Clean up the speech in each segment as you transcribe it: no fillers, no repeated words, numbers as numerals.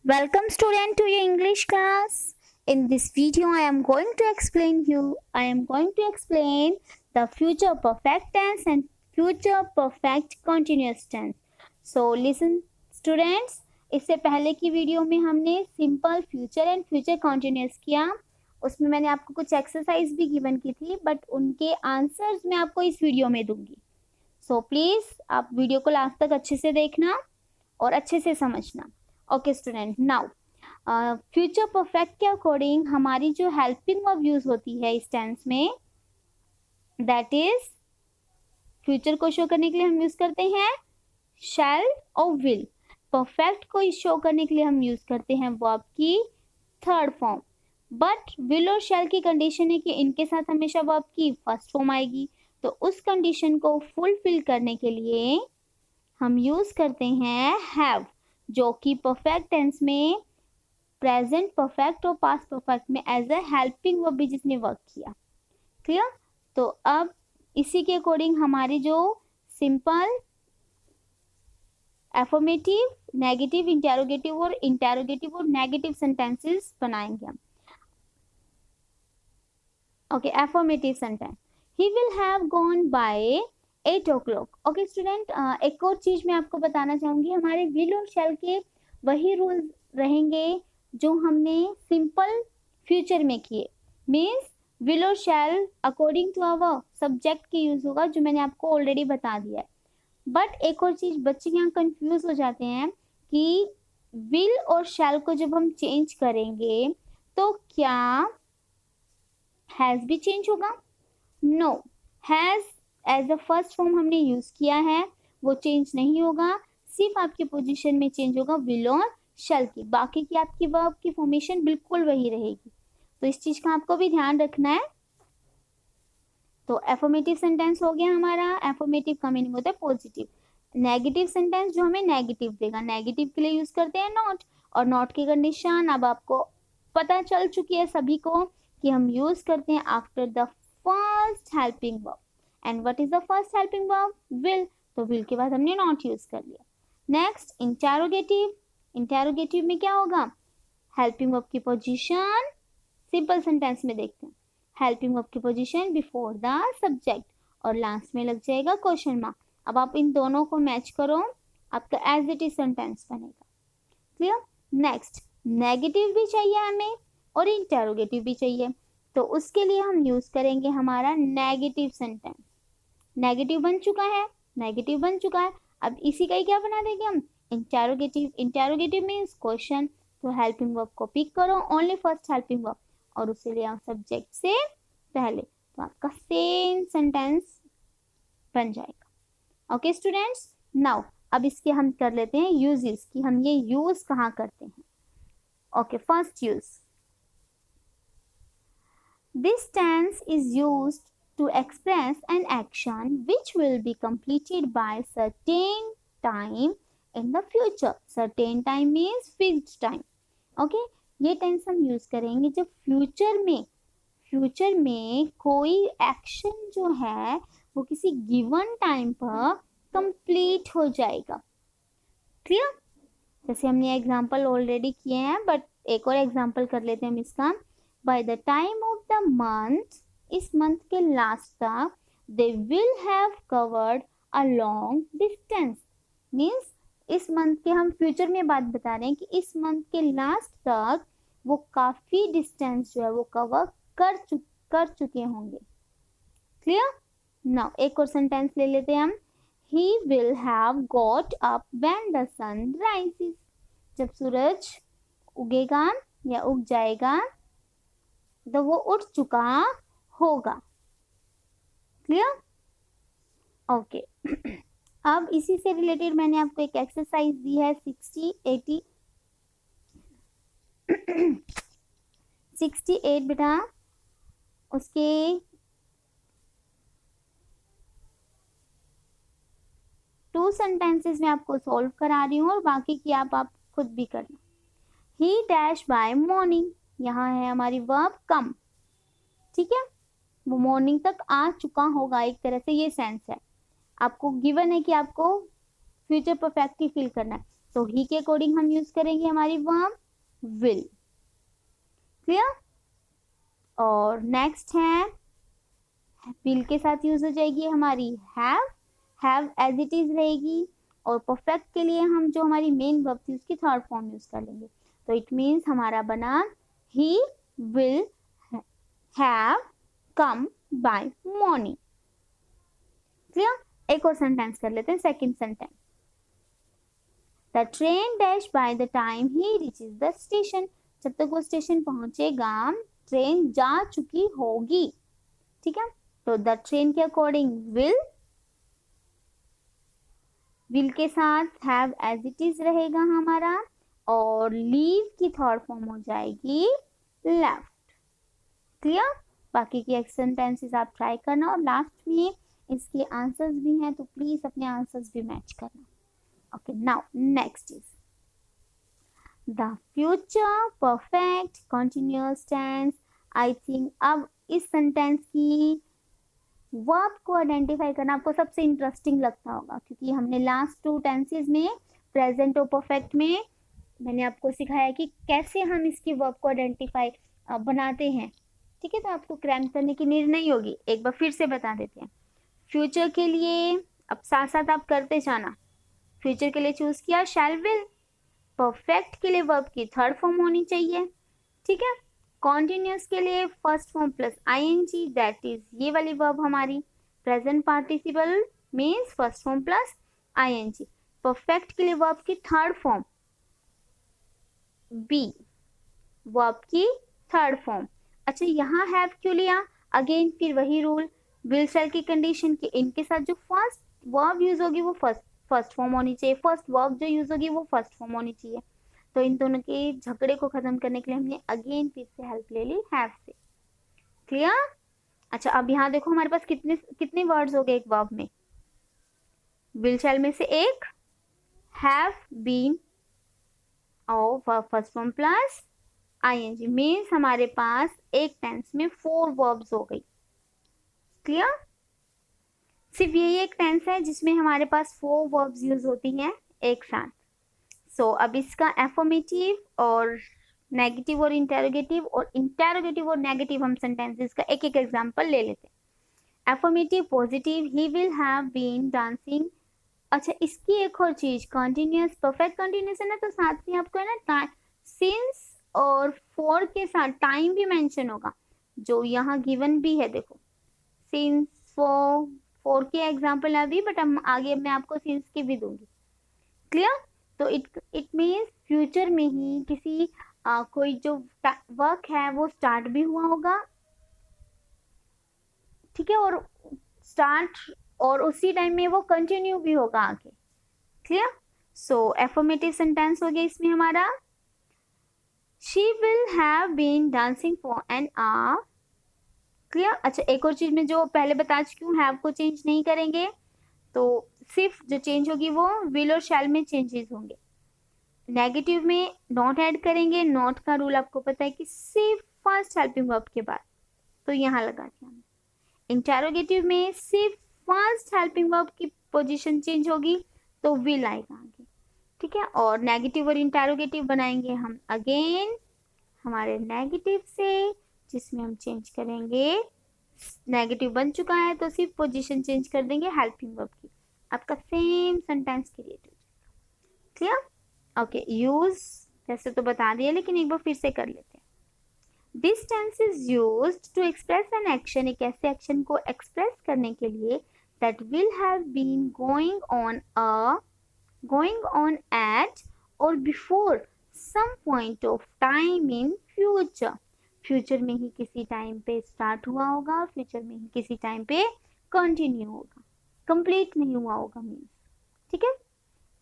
Welcome student to your English class. In this video I am going to explain the future perfect tense and future perfect continuous tense. So listen students, इससे पहले की video में हमने simple future and future continuous किया. उसमें मैंने आपको कुछ एक्सरसाइज भी गिवन की थी, बट उनके आंसर्स मैं आपको इस वीडियो में दूंगी. सो प्लीज आप वीडियो को लास्ट तक अच्छे से देखना और अच्छे से समझना. Okay student, now future perfect के अकॉर्डिंग हमारी जो हेल्पिंग वर्ब यूज होती है इस टेंस में, दैट इज फ्यूचर को शो करने के लिए हम यूज करते हैं शैल और विल. परफेक्ट को शो करने के लिए हम यूज करते हैं वर्ब की थर्ड फॉर्म. बट विल और शैल की कंडीशन है कि इनके साथ हमेशा वर्ब की फर्स्ट फॉर्म आएगी. तो उस कंडीशन को फुलफिल करने के लिए हम यूज करते हैं हैव, जो कि परफेक्ट टेंस में प्रेजेंट परफेक्ट और पास्ट परफेक्ट में एज अ हेल्पिंग वर्ब भी जिसने वर्क किया. क्लियर? तो अब इसी के अकॉर्डिंग हमारी जो सिंपल एफर्मेटिव, नेगेटिव, इंटेरोगेटिव और नेगेटिव सेंटेंसेस बनाएंगे हम. Okay, affirmative sentence, he will have gone by 8 o'clock. Okay student, एक और चीज मैं आपको बताना चाहूंगी. हमारे विल और शैल के वही रूल्स रहेंगे जो हमने सिंपल फ्यूचर में किए. मीन्स विल और शैल अकॉर्डिंग टू आवर सब्जेक्ट के यूज होगा, जो मैंने आपको ऑलरेडी बता दिया है. बट एक और चीज, बच्चे यहाँ कंफ्यूज हो जाते हैं कि विल और शैल को जब हम चेंज करेंगे तो क्या हैज भी चेंज होगा? No, has as a first form हमने यूज किया है, वो चेंज नहीं होगा. सिर्फ आपके पोजीशन में चेंज होगा विल और शैल की. बाकी की आपकी वर्ब की फॉर्मेशन बिल्कुल वही रहेगी. तो इस चीज का आपको भी ध्यान रखना है. तो एफर्मेटिव सेंटेंस हो गया हमारा. एफर्मेटिव का मीनिंग होता है पॉजिटिव. नेगेटिव सेंटेंस जो हमें नेगेटिव देगा, नेगेटिव के लिए यूज करते हैं नॉट. और नॉट की कंडीशन अब आपको पता चल चुकी है सभी को कि हम यूज करते हैं after the first helping verb. And what is the first helping verb? Will. तो विल के बाद हमने नॉट यूज कर लिया. Next interrogative. इंटेरोगेटिव में क्या होगा? हेल्पिंग वर्ब की पोजीशन सिंपल सेंटेंस में देखते हैं. हेल्पिंग वर्ब की पोजीशन बिफोर द सब्जेक्ट और लास्ट में लग जाएगा क्वेश्चन मार्क. अब आप इन दोनों को मैच करो, आपका एज इट इज सेंटेंस बनेगा. क्लियर? नेक्स्ट, नेगेटिव भी चाहिए हमें और इंटेरोगेटिव भी चाहिए. तो उसके लिए हम यूज करेंगे हमारा नेगेटिव सेंटेंस. नेगेटिव बन चुका है, नेगेटिव बन चुका है. अब इसी का ही क्या बना देंगे हम? इंटेरोगेटिव. Interrogative means question. तो हेल्पिंग वर्ब को पिक करो, ओनली फर्स्ट हेल्पिंग वर्ब, और उसे ले आओ सब्जेक्ट से पहले. तो आपका सेम सेंटेंस बन जाएगा. ओके स्टूडेंट्स, नाउ अब इसके हम कर लेते हैं यूजेस कि हम ये यूज कहाँ करते हैं. Okay, first use. This tense is used to express an action which will be completed by certain time in the future. Certain time means fixed time. Okay, ये टेंस हम यूज करेंगे जब फ्यूचर में कोई action जो है वो किसी गिवन टाइम पर कंप्लीट हो जाएगा. क्लियर? जैसे हमने एग्जांपल ऑलरेडी किए हैं, बट एक और एग्जांपल कर लेते हैं हम इसका. By the time of the month, इस मंथ के लास्ट तक they will have covered a long distance. Means इस मंथ के हम फ्यूचर में बात बता रहे हैं कि इस मंथ के लास्ट तक वो काफी डिस्टेंस जो है वो कवर कर चुके होंगे. क्लियर? नाउ एक और सेंटेंस ले लेते हैं हम. He will have got up when the sun rises. जब सूरज उगेगा या उग जाएगा तो वो उठ चुका होगा. क्लियर? ओके. अब इसी से रिलेटेड मैंने आपको एक एक्सरसाइज दी है 68 बेटा. उसके टू सेंटेंसेस में आपको सॉल्व करा रही हूँ और बाकी की आप खुद भी करना. ही डैश बाय मॉर्निंग, यहाँ है हमारी वर्ब कम. ठीक है, वो मॉर्निंग तक आ चुका होगा, एक तरह से ये सेंस है. आपको गिवन है कि आपको फ्यूचर परफेक्ट ही फील करना है. तो ही के अकॉर्डिंग हम यूज करेंगे हमारी वर्ब विल। क्लियर? और नेक्स्ट है विल के साथ यूज हो जाएगी हमारी हैव एज इट इज रहेगी। और परफेक्ट के लिए हम जो हमारी मेन वर्ब थी उसकी थर्ड फॉर्म यूज कर लेंगे। तो इट मीन्स हमारा बना ही will have come by morning. Clear? एक और सेंटेंस कर लेते हैं, second sentence. The train dash by the time he reaches the station. जब तक वो स्टेशन पहुंचेगा ट्रेन जा चुकी होगी। ठीक है? तो द ट्रेन के अकॉर्डिंग विल के साथ हैव एज इट इज रहेगा हमारा, और लीव की थर्ड फॉर्म हो जाएगी लेफ्ट। क्लियर? बाकी की सेंटेंसेस आप ट्राई करना, और लास्ट में इसके आंसर्स भी हैं तो प्लीज अपने आंसर्स भी मैच करना। Okay, now next is the future perfect continuous tense. I think अब इस सेंटेंस की वर्ब को आइडेंटिफाई करना आपको सबसे इंटरेस्टिंग लगता होगा, क्योंकि हमने लास्ट 2 टेंसेस में प्रेजेंट और परफेक्ट में मैंने आपको सिखाया कि कैसे हम इसकी वर्ब को आइडेंटिफाई बनाते हैं। ठीक है? तो आपको क्रैम्प करने की नीड नहीं होगी, एक बार फिर से बता देते हैं। फ्यूचर के लिए अब साथ साथ आप करते जाना। फ्यूचर के लिए चूज किया शैल विल। परफेक्ट के लिए वर्ब की थर्ड फॉर्म होनी चाहिए। ठीक है? कॉन्टिन्यूस के लिए first form plus I N G, that is ये वाली वर्ब हमारी present participle means first form plus I N G. Perfect के लिए वर्ब की थर्ड फॉर्म बी, वर्ब की थर्ड फॉर्म। अच्छा, यहाँ हैव क्यों लिया? अगेन फिर वही रूल, विल शैल की कंडीशन के इनके साथ जो फर्स्ट वर्ब यूज होगी वो फर्स्ट फॉर्म होनी चाहिए, फर्स्ट वर्ब जो यूज होगी वो फर्स्ट फॉर्म होनी चाहिए। तो इन दोनों के झगड़े को खत्म करने के लिए हमने अगेन फिर से हेल्प ले ली हैव से। क्लियर? अच्छा, अब यहाँ देखो हमारे पास कितने कितने वर्ड्स हो गए एक वर्ब में। विल शैल में से एक, हैव बीन और first form plus I N G means हमारे पास एक टेंस में 4 वर्ब्स हो गई। क्लियर? सिर्फ यही एक टेंस है जिसमें हमारे पास 4 वर्ब्स यूज होती हैं एक साथ। सो अब इसका एफर्मेटिव और नेगेटिव और इंटेरोगेटिव और नेगेटिव हम सेंटेंसेस का एक एक एग्जांपल ले लेते हैं। Affirmative positive, he will have been dancing. अच्छा, इसकी एक और चीज, कंटिन्यूअस परफेक्ट कंटिन्यूअस है ना, तो साथ में आपको है ना सिंस और फॉर के साथ टाइम भी मेंशन होगा, जो यहाँ गिवन भी है। देखो सिंस फॉर के एग्जांपल अभी, बट हम आगे मैं आपको सिंस की भी दूंगी। क्लियर? तो इट मीन्स फ्यूचर में ही किसी कोई जो वर्क है वो स्टार्ट भी हुआ होगा। ठीक है? और स्टार्ट और उसी टाइम में वो कंटिन्यू भी होगा आगे। क्लियर? सो एफर्मेटिव सेंटेंस हो गया इसमें हमारा, she will have been dancing for an hour. Clear? अच्छा, एक और चीज में जो पहले बता चुकी हूँ, हैव को चेंज नहीं करेंगे, तो सिर्फ जो चेंज होगी वो विल और शैल में चेंजेस होंगे। नेगेटिव में नॉट ऐड करेंगे, नॉट का रूल आपको पता है कि सिर्फ फर्स्ट हेल्पिंग वर्ब के बाद, तो यहाँ लगा दिया हमने। इंटेरोगेटिव में सिर्फ फर्स्ट हेल्पिंग वर्ब की पोजीशन चेंज होगी तो विल आएगा आगे। ठीक है? और नेगेटिव और इंटेरोगेटिव बनाएंगे हम अगेन हमारे नेगेटिव से, जिसमें हम चेंज करेंगे, नेगेटिव बन चुका है तो सिर्फ पोजीशन चेंज कर देंगे हेल्पिंग वर्ब की, आपका सेम सेंटेंस क्रिएट हो जाएगा। क्लियर? ओके, यूज जैसे तो बता दिया, लेकिन एक बार फिर से कर लेते हैं। This tense is used to express an action, एक ऐसे एक्शन को एक्सप्रेस करने के लिए that will have been going on at or before some point of time in future। Future में ही किसी टाइम पे स्टार्ट हुआ होगा, फ्यूचर में ही किसी टाइम पे कंटिन्यू होगा, कंप्लीट नहीं हुआ होगा मीन्स। ठीक है?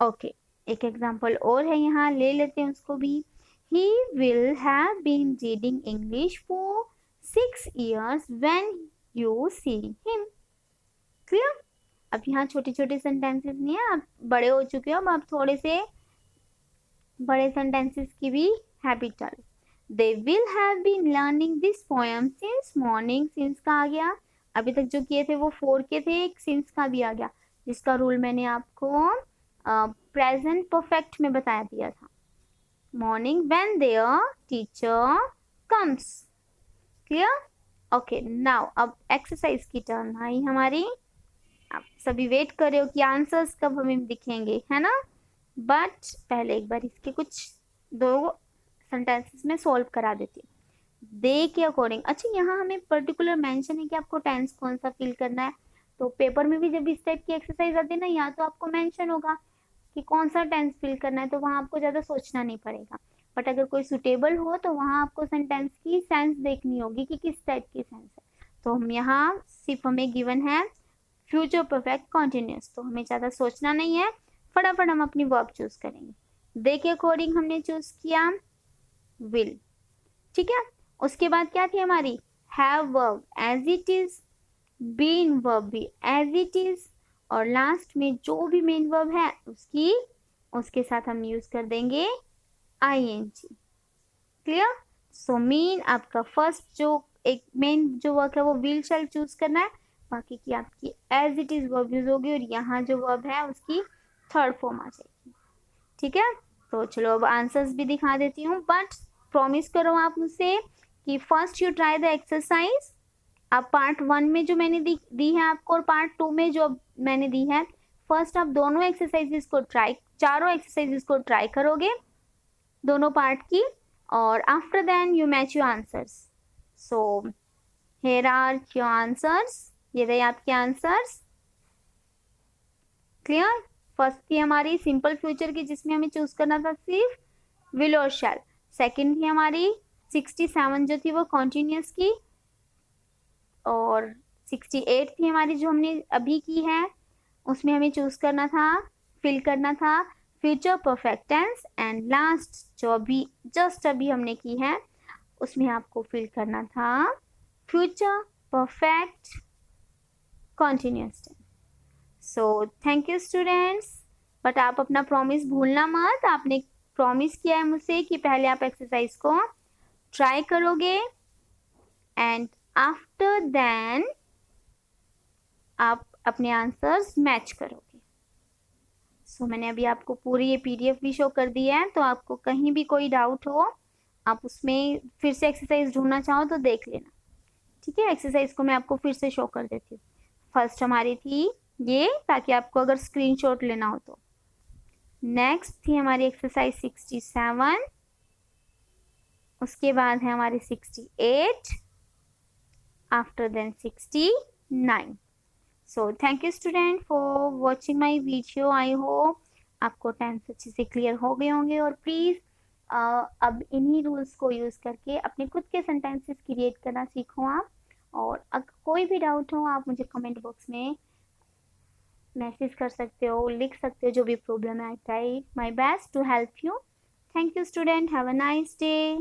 ओके, एक एग्जांपल और है यहाँ, ले लेते हैं उसको भी। He will have been reading English for 6 years when you see him। Clear? अब यहाँ छोटे छोटे सेंटेंसेस नहीं है, आप बड़े हो चुके हो, अब आप थोड़े से बड़े सेंटेंसेस की भी हैबिट डालो। They will have been learning this poem since morning। since का आ गया, अभी तक जो किए थे वो 4 के थे, एक since का भी आ गया, जिसका रूल मैंने आपको प्रेजेंट परफेक्ट में बता दिया था, morning when there teacher comes. Clear? Okay, now अब एक्सरसाइज की टर्न आई हमारी। आप सभी वेट कर रहे हो कि आंसर्स कब हमें दिखेंगे, है ना? बट पहले एक बार इसके कुछ दो सेंटेंसेस में सॉल्व करा देती हूँ दे के अकॉर्डिंग। अच्छा, यहाँ हमें पर्टिकुलर मेंशन है कि आपको टेंस कौन सा फिल करना है। तो पेपर में भी जब इस टाइप की एक्सरसाइज आती है ना, या तो आपको मेंशन होगा कि कौन सा टेंस फिल करना है, तो वहां आपको ज्यादा सोचना नहीं पड़ेगा। बट अगर कोई सुटेबल हो तो वहां आपको सेंटेंस की सेंस देखनी होगी कि किस टाइप की सेंस है। तो हम यहाँ सिर्फ हमें गिवन है फ्यूचर परफेक्ट कॉन्टिन्यूस, तो हमें ज्यादा सोचना नहीं है, फटाफट हम अपनी वर्ब चूज करेंगे। दे के अकॉर्डिंग हमने चूज किया विल, ठीक है। उसके बाद क्या थी हमारी have verb as it is, been verb भी एज इट इज, और लास्ट में जो भी मेन वर्ब है उसके साथ हम यूज कर देंगे ing। क्लियर? सो मीन आपका फर्स्ट जो एक मेन जो वर्क है वो विल शैल चूज करना है, बाकी की आपकी as it is verb use होगी, और यहाँ जो वर्ब है उसकी थर्ड फॉर्म आ जाएगी। ठीक है, तो चलो अब आंसर्स भी दिखा देती हूँ, बट प्रॉमिस करो आप मुझसे कि first you try the exercise. आप पार्ट 1 में जो मैंने दी है आपको, और पार्ट 2 में जो मैंने दी है, फर्स्ट आप दोनों एक्सरसाइजेस को चारों एक्सरसाइजेस को ट्राई करोगे, दोनों पार्ट की, और after then you match your answers. So here are your answers, ये रहे आपके आंसर्स। क्लियर? फर्स्ट थी हमारी सिंपल फ्यूचर की, जिसमें हमें चूज करना था सिर्फ विल और शैल। सेकंड थी हमारी 67 जो थी वो कॉन्टिन्यूस की, और 68 थी हमारी जो हमने अभी की है, उसमें हमें चूज करना था फिल करना था future perfect tense, and last जो अभी जस्ट अभी हमने की है उसमें आपको फिल करना था future perfect continuous tense. So thank you students, but आप अपना प्रॉमिस भूलना मत। आपने प्रॉमिस किया है मुझसे कि पहले आप एक्सरसाइज को ट्राई करोगे एंड आफ्टर देन आप अपने आंसर्स मैच करोगे। सो मैंने अभी आपको पूरी ये पीडीएफ भी शो कर दी है, तो आपको कहीं भी कोई डाउट हो आप उसमें फिर से एक्सरसाइज ढूंढना चाहो तो देख लेना। ठीक है, एक्सरसाइज को मैं आपको फिर से शो कर देती हूँ। फर्स्ट हमारी थी ये, ताकि आपको अगर स्क्रीनशॉट लेना हो तो। नेक्स्ट थी हमारी एक्सरसाइज 67, उसके बाद है हमारी 68, after then 69। So thank you student for watching my video. I hope आपको टेंस अच्छे से क्लियर हो गए होंगे, और प्लीज अब इन्हीं रूल्स को यूज करके अपने खुद के सेंटेंसेस क्रिएट करना सीखो आप। और अगर कोई भी डाउट हो आप मुझे कमेंट बॉक्स में मैसेज कर सकते हो, लिख सकते हो, जो भी प्रॉब्लम है। I try my best to help you. Thank you student, have a nice day.